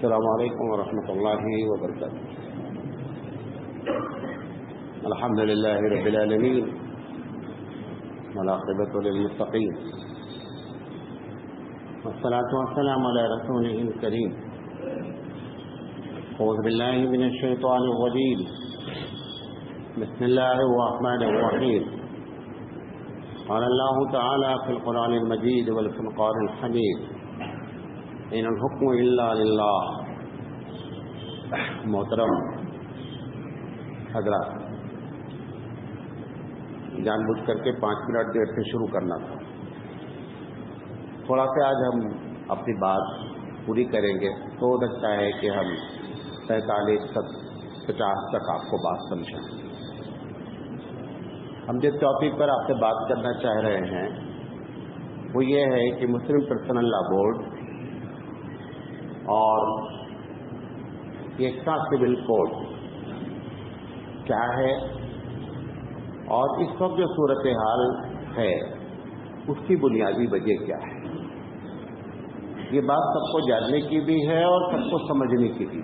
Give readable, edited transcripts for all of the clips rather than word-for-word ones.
السلام علیکم ورحمۃ اللہ وبرکاتہ. الحمد للہ رب العالمین والعاقبۃ للمتقین والصلاۃ والسلام علی رسولہ الکریم. اعوذ باللہ من الشیطان الرجیم. بسم اللہ الرحمن الرحیم. قال اللہ تعالی فی القرآن المجید والفرقان الحمید ان الحکم الا للہ. محترم حضرات، جان بوجھ کر کے 5 منٹ دیر سے شروع کرنا تھا. تھوڑا سا آج ہم اپنی بات پوری کریں گے تو ہو سکتا ہے کہ ہم 45 تک 50 تک آپ کو بات سمجھیں. ہم جس ٹاپک پر آپ سے بات کرنا چاہ رہے ہیں وہ یہ ہے کہ مسلم پرسنل لا بورڈ اور ایکسٹرا سول کوڈ کیا ہے اور اس وقت جو صورتحال ہے اس کی بنیادی وجہ کیا ہے. یہ بات سب کو جاننے کی بھی ہے اور سب کو سمجھنے کی بھی.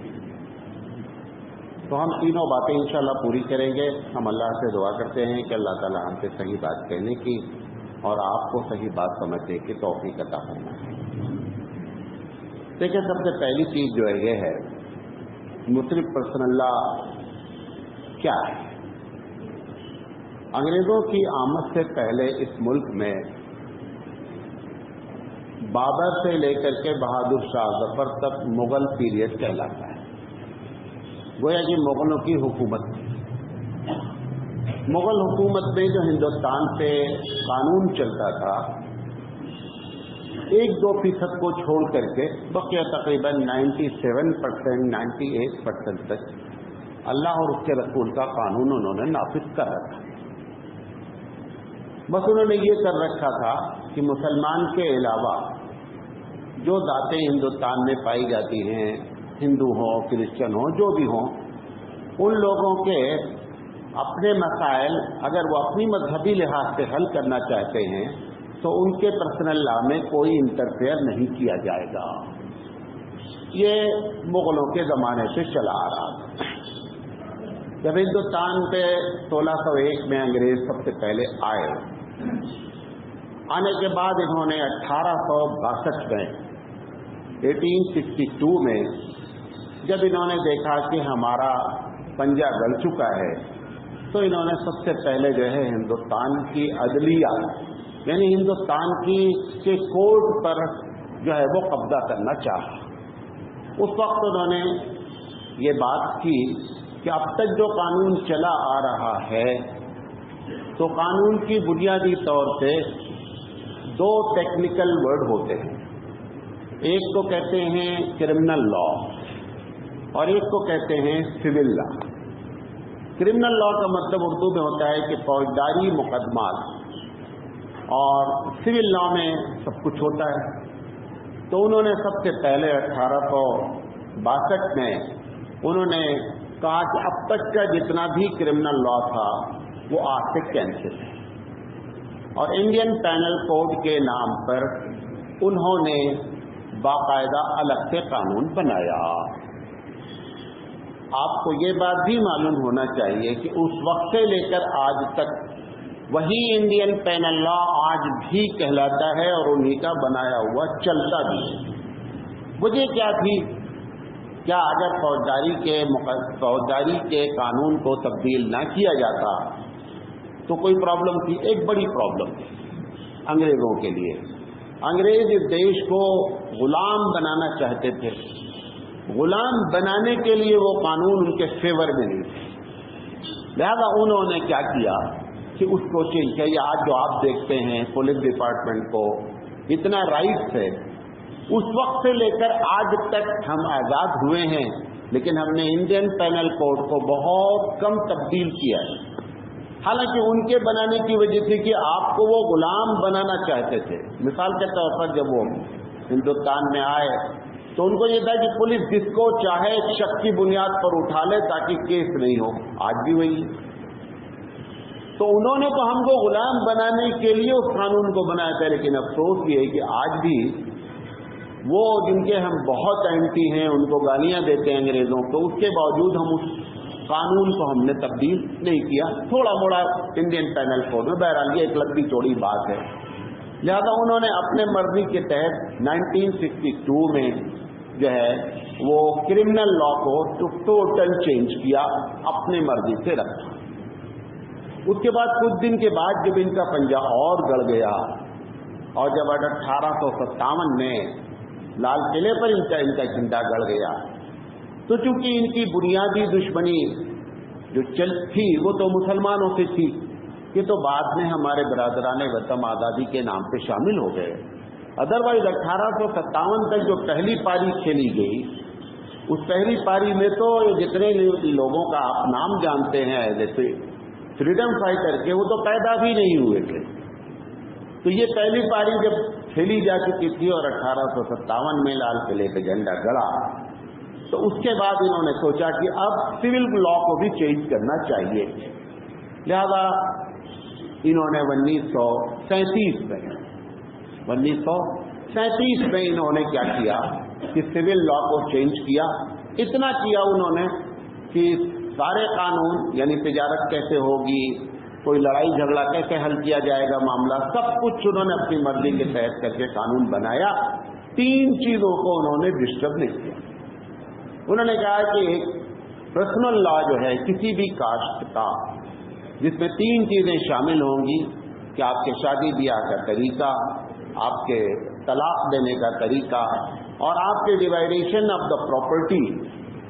تو ہم تینوں باتیں انشاءاللہ پوری کریں گے. ہم اللہ سے دعا کرتے ہیں کہ اللہ تعالی ہم سے صحیح بات کہنے کی اور آپ کو صحیح بات سمجھنے کی توفیق عطا فرمائے. دیکھیں، سب سے پہلی چیز جو ہے یہ ہے مسلم پرسنل لا کیا ہے. انگریزوں کی آمد سے پہلے اس ملک میں بابر سے لے کر کے بہادر شاہ ظفر تک مغل پیریڈ کہلاتا ہے. گویا کہ مغلوں کی حکومت تھی. مغل حکومت میں جو ہندوستان سے قانون چلتا تھا 1-2% کو چھوڑ کر کے بقیہ تقریباً 97% 98% تک اللہ اور اس کے رسول کا قانون انہوں نے نافذ کر رکھا. بس انہوں نے یہ کر رکھا تھا کہ مسلمان کے علاوہ جو ذاتیں ہندوستان میں پائی جاتی ہیں، ہندو ہوں کرسچن ہوں جو بھی ہوں، ان لوگوں کے اپنے مسائل اگر وہ اپنی مذہبی لحاظ سے حل کرنا چاہتے ہیں تو ان کے پرسنل لا میں کوئی انٹرفیئر نہیں کیا جائے گا. یہ مغلوں کے زمانے سے چلا آ رہا تھا. جب ہندوستان پہ 1601 میں انگریز سب سے پہلے آئے، آنے کے بعد انہوں نے 1862 میں 1862 میں جب انہوں نے دیکھا کہ ہمارا پنجہ گل چکا ہے تو انہوں نے سب سے پہلے جو ہے ہندوستان کی عدلیہ یعنی ہندوستان کے کورٹ پر جو ہے وہ قبضہ کرنا چاہا. اس وقت انہوں نے یہ بات کی کہ اب تک جو قانون چلا آ رہا ہے تو قانون کی بنیادی طور سے 2 ٹیکنیکل ورڈ ہوتے ہیں. ایک کو کہتے ہیں کرمنل لا اور ایک کو کہتے ہیں سول لا. کرمنل لا کا مطلب اردو میں ہوتا ہے کہ فوجداری مقدمات، اور سول لا میں سب کچھ ہوتا ہے. تو انہوں نے سب سے پہلے 1862 میں انہوں نے کہا کہ اب تک کا جتنا بھی کرمنل لا تھا وہ آج سے کینسل ہے، اور انڈین پینل کوڈ کے نام پر انہوں نے باقاعدہ الگ سے قانون بنایا. آپ کو یہ بات بھی معلوم ہونا چاہیے کہ اس وقت سے لے کر آج تک وہی انڈین پینل لا آج بھی کہلاتا ہے اور انہی کا بنایا ہوا چلتا بھی ہے. وجہ کیا تھی؟ کیا اگر فوجداری کے قانون کو تبدیل نہ کیا جاتا تو کوئی پرابلم تھی؟ ایک بڑی پرابلم تھی انگریزوں کے لیے. انگریز اس دیش کو غلام بنانا چاہتے تھے. غلام بنانے کے لیے وہ قانون ان کے فیور میں نہیں تھے. لہذا انہوں نے کیا کیا کہ اس کو چینج کیا. یہ آج جو آپ دیکھتے ہیں پولیس ڈپارٹمنٹ کو اتنا رائٹس ہے، اس وقت سے لے کر آج تک ہم آزاد ہوئے ہیں لیکن ہم نے انڈین پینل کوڈ کو بہت کم تبدیل کیا ہے. حالانکہ ان کے بنانے کی وجہ تھی کہ آپ کو وہ غلام بنانا چاہتے تھے. مثال کے طور پر جب وہ ہندوستان میں آئے تو ان کو یہ تھا کہ پولیس جس کو چاہے شک کی بنیاد پر اٹھا لے تاکہ کیس نہیں ہو. آج بھی وہی. تو انہوں نے تو ہم کو غلام بنانے کے لیے اس قانون کو بنایا تھا، لیکن افسوس یہ ہے کہ آج بھی वो जिनके हम बहुत एंटी हैं, उनको गालियां देते हैं अंग्रेजों को, उसके बावजूद हम उस कानून को हमने तब्दील नहीं किया, थोड़ा मोड़ा इंडियन पैनल कोड में। बहरहाल ये एक लंबी चौड़ी बात है। लिहाजा उन्होंने अपने मर्जी के तहत 1962 में जो है वो क्रिमिनल लॉ को टोटल चेंज किया, अपनी मर्जी से रखा। उसके बाद कुछ दिन के बाद जब इनका पंजा और गड़ गया और जब 1857 में लाल किले पर इनका झंडा गड़ गया, तो चूंकि इनकी बुनियादी दुश्मनी जो चल थी वो तो मुसलमानों से थी, ये तो बाद में हमारे बरादराने वतन आज़ादी के नाम पे शामिल हो गए। अदरवाइज 1857 तक जो पहली पारी खेली गई, उस पहली पारी में तो जितने लोगों का आप नाम जानते हैं जैसे फ्रीडम फाइटर के, वो तो पैदा भी नहीं हुए थे। तो ये पहली पारी जब खेली जा चुकी थी और 1857 में लाल किले पे झंडा गड़ा, तो उसके बाद इन्होंने सोचा कि अब सिविल लॉ को भी चेंज करना चाहिए। लिहाजा इन्होंने 1937 में इन्होंने क्या किया कि सिविल लॉ को चेंज किया। इतना किया उन्होंने कि सारे कानून, यानी तिजारत कैसे होगी, कोई लड़ाई झगड़ा कैसे हल किया जाएगा मामला, सब कुछ उन्होंने अपनी मर्जी के तहत करके कानून बनाया। 3 चीजों को उन्होंने डिस्टर्ब नहीं किया। उन्होंने कहा कि एक पर्सनल लॉ जो है किसी भी कास्ट का, जिसमें 3 चीजें शामिल होंगी कि आपके शादी ब्याह का तरीका, आपके तलाक देने का तरीका और आपके डिवाइडेशन ऑफ द प्रॉपर्टी,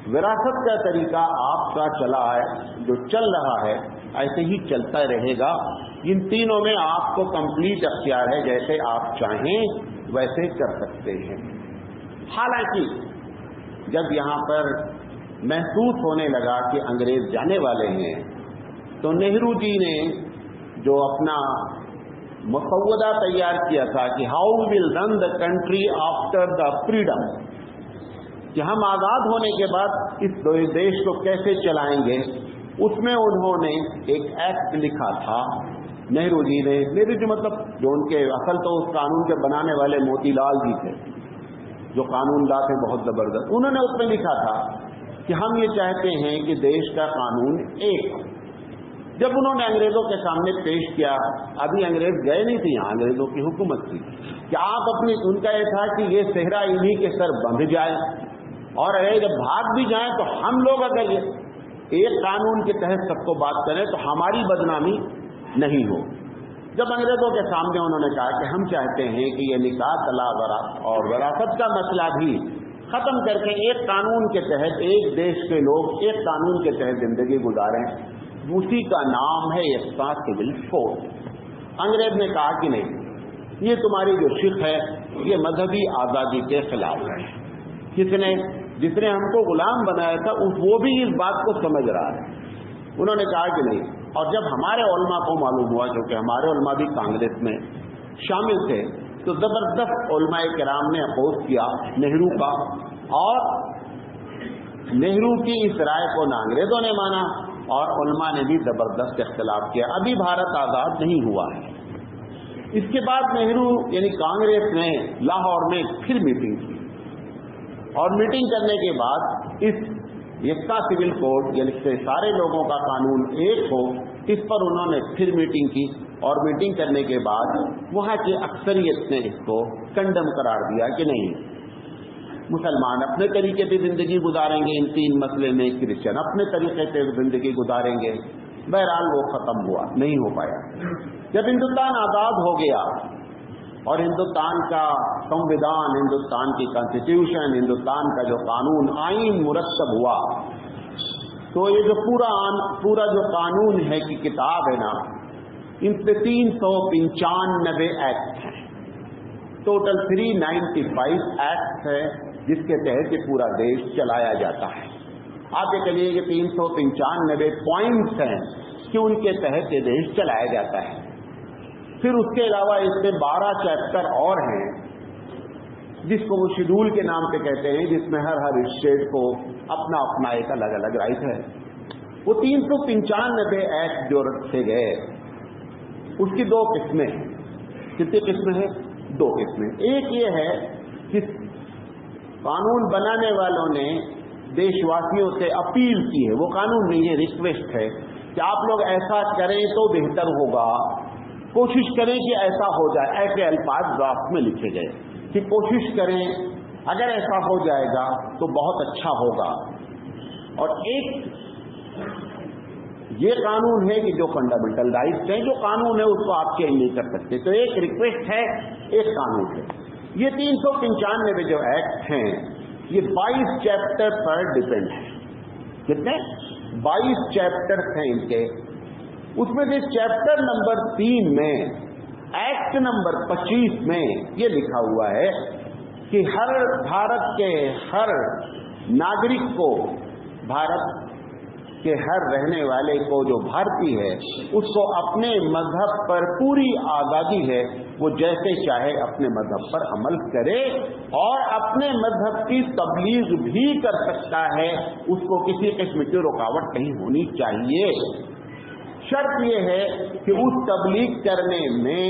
विरासत का तरीका आपका चला है, जो चल रहा है ऐसे ही चलता रहेगा। इन तीनों में आपको कंप्लीट अख्तियार है, जैसे आप चाहें वैसे कर सकते हैं। हालांकि जब यहां पर महसूस होने लगा कि अंग्रेज जाने वाले हैं, तो नेहरू जी ने जो अपना मसौदा तैयार किया था कि how will run the country after the freedom, कि हम आजाद होने के बाद इस देश को कैसे चलाएंगे, उसमें उन्होंने एक एक्ट लिखा था नेहरू जी ने। नेहरू जी मतलब जो उनके असल तो उस कानून के बनाने वाले मोतीलाल जी थे, जो कानून ला थे बहुत जबरदस्त। उन्होंने उसमें लिखा था कि हम ये चाहते हैं कि देश का कानून एक। जब उन्होंने अंग्रेजों के सामने पेश किया, अभी अंग्रेज गए नहीं थे यहाँ, अंग्रेजों की हुकूमत थी कि आप अपनी, उनका यह था कि ये सेहरा इन्हीं के सर बंध जाए और अगर जब भाग भी जाएं तो हम लोग अगर ये एक कानून के तहत सबको बात करें तो हमारी बदनामी नहीं हो। जब अंग्रेजों के सामने उन्होंने कहा कि हम चाहते हैं कि ये निकाह, तलाक और विरासत का मसला भी खत्म करके एक कानून के तहत एक देश के लोग एक कानून के तहत जिंदगी गुजारें, उसी का नाम है यक्सा सिविल कोड। अंग्रेज ने कहा कि नहीं, ये तुम्हारी जो शिक है ये मजहबी आजादी के खिलाफ है। जिसने हमको गुलाम बनाया था वो भी इस बात को समझ रहा है। उन्होंने कहा कि नहीं। और जब हमारे उलमा को मालूम हुआ, क्योंकि हमारे उलमा भी कांग्रेस में शामिल थे, तो जबरदस्त उलमाए किराम ने अपोज किया नेहरू का, और नेहरू की इस राय को ना अंग्रेजों ने माना और उलमा ने भी जबरदस्त इख्तिलाफ किया। अभी भारत आजाद नहीं हुआ है। इसके बाद नेहरू यानी कांग्रेस ने लाहौर में फिर मीटिंग की और मीटिंग करने के बाद इस यक्सा सिविल कोड यानी सारे लोगों का कानून एक हो, इस पर उन्होंने फिर मीटिंग की और मीटिंग करने के बाद वहां की अक्सरियत ने इसको कंडम करार दिया कि नहीं, मुसलमान अपने तरीके से जिंदगी गुजारेंगे इन 3 मसले में, क्रिश्चियन अपने तरीके से जिंदगी गुजारेंगे। बहरहाल वो खत्म हुआ, नहीं हो पाया। जब हिंदुस्तान आजाद हो गया और हिंदुस्तान का संविधान, हिंदुस्तान की कॉन्स्टिट्यूशन, हिंदुस्तान का जो कानून आईन मुरतब हुआ, तो ये जो पूरा जो कानून है की किताब है ना, इनसे 395 एक्ट हैं, टोटल 395 एक्ट है जिसके तहत ये पूरा देश चलाया जाता है। आप ये कहिए कि 395 पॉइंट्स हैं कि उनके तहत ये देश चलाया जाता है। फिर उसके अलावा इसमें 12 चैप्टर और हैं जिसको वो शेड्यूल के नाम पे कहते हैं, जिसमें हर स्टेट को अपना अपना एक अलग अलग राइट है। वो 395 एक्ट जो रखे गए उसकी 2 किस्में हैं। कितनी किस्में हैं? 2 किस्में। एक ये है कि قانون بنانے والوں نے دیشواसियों سے अपील की है, वो कानून नहीं, ये रिक्वेस्ट है कि आप लोग ऐसा करें तो बेहतर होगा, कोशिश करें कि ऐसा हो जाए. ऐसे अल्फाज ड्राफ्ट में लिखे गए कि कोशिश करें, अगर ऐसा हो जाएगा तो बहुत अच्छा होगा. और एक ये कानून है कि जो फंडामेंटल राइट्स हैं, जो कानून है उसको आप चेंज नहीं कर सकते. तो एक रिक्वेस्ट है, एक कानून है. ये 395 जो एक्ट हैं ये 22 चैप्टर पर डिपेंड है. कितने? 22 चैप्टर्स हैं इनके. उसमें से चैप्टर नंबर 3 में एक्ट नंबर 25 में ये लिखा हुआ है कि हर भारत के हर नागरिक को, भारत के हर रहने वाले को जो भारतीय है उसको अपने मजहब पर पूरी आज़ादी है, वो जैसे चाहे अपने मजहब पर अमल करे और अपने मजहब की तबलीग भी कर सकता है, उसको किसी किस्म की रुकावट नहीं होनी चाहिए. शर्त यह है कि उस तबलीग करने में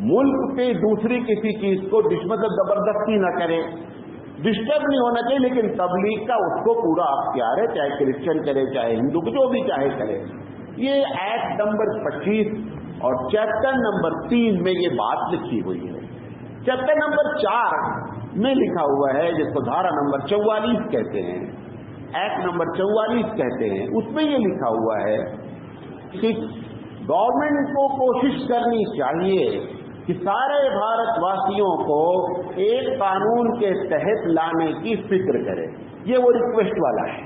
मुल्क पे दूसरी किसी चीज को मतलब जबरदस्ती न करे, डिस्टर्ब नहीं होना चाहिए, लेकिन तबलीग का उसको पूरा अख्तियार है, चाहे क्रिश्चियन करे चाहे हिंदू, जो भी चाहे करे. ये एक्ट नंबर 25 और चैप्टर नंबर 3 में ये बात लिखी हुई है. चैप्टर नंबर 4 में लिखा हुआ है, जिसको धारा नंबर 44 कहते हैं, एक्ट नंबर 44 कहते हैं, उसमें ये लिखा हुआ है कि गवर्नमेंट को कोशिश करनी चाहिए कि सारे भारतवासियों को एक कानून के तहत लाने की फिक्र करे. ये वो रिक्वेस्ट वाला है.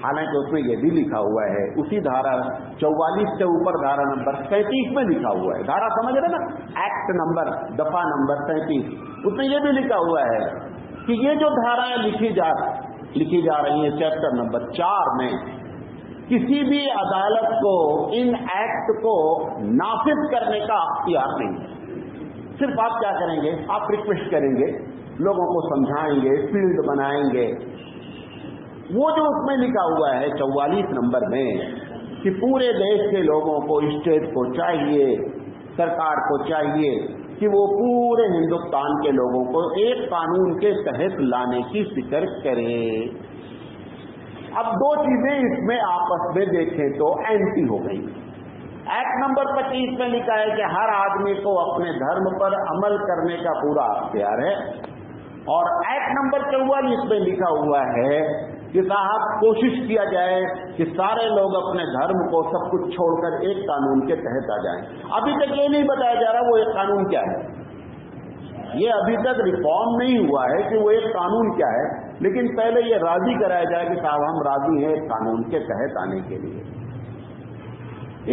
हालांकि उसमें ये भी लिखा हुआ है, उसी धारा 44 से ऊपर धारा नंबर 37 में लिखा हुआ है. धारा समझ रहे ना, एक्ट नंबर दफा नंबर 37, उसमें ये भी लिखा हुआ है कि ये जो धाराएं लिखी जा रही है चैप्टर नंबर 4 में, किसी भी अदालत को इन एक्ट को नाफिज करने का अख्तियार नहीं है. सिर्फ आप क्या करेंगे, आप रिक्वेस्ट करेंगे, लोगों को समझाएंगे, फील्ड बनाएंगे. वो जो उसमें लिखा हुआ है 44 नंबर में कि पूरे देश के लोगों को, स्टेट को चाहिए, सरकार को चाहिए कि वो पूरे हिंदुस्तान के लोगों को एक कानून के तहत लाने की फिक्र करे. अब दो चीजें इसमें आपस में देखें तो एंटी हो गई. एक्ट नंबर 25 में लिखा है कि हर आदमी को अपने धर्म पर अमल करने का पूरा अख्तियार है, और एक्ट नंबर 44 में लिखा हुआ है कि साहब कोशिश किया जाए कि सारे लोग अपने धर्म को सब कुछ छोड़कर एक कानून के तहत आ जाएं. अभी तक ये नहीं बताया जा रहा वो एक कानून क्या है. ये अभी तक रिफॉर्म नहीं हुआ है कि वो एक कानून क्या है, लेकिन पहले ये राजी कराया जाए कि साहब हम राजी हैं एक कानून के तहत आने के लिए.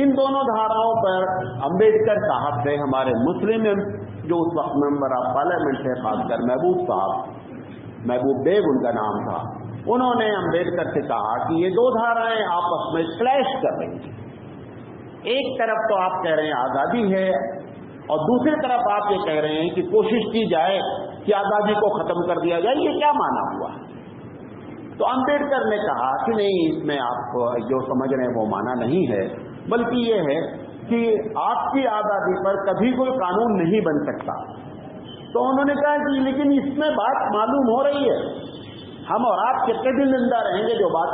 इन दोनों धाराओं पर अंबेडकर साहब से हमारे मुस्लिम जो उस वक्त मेंबर ऑफ पार्लियामेंट थे, खासकर महबूब साहब, महबूब बेग उनका नाम था, उन्होंने अंबेडकर से कहा कि ये दो धाराएं आपस में क्लैश कर रही हैं. एक तरफ तो आप कह रहे हैं आजादी है, और दूसरी तरफ आप ये कह रहे हैं कि कोशिश की जाए कि आजादी को खत्म कर दिया जाए. ये क्या माना हुआ? तो अंबेडकर ने कहा कि नहीं, इसमें आप जो समझ रहे हैं वो माना नहीं है, बल्कि ये है कि आपकी आजादी पर कभी कोई कानून नहीं बन सकता. तो उन्होंने कहा कि लेकिन इसमें बात मालूम हो रही है, हम और आप कितने दिन जिंदा रहेंगे जो बात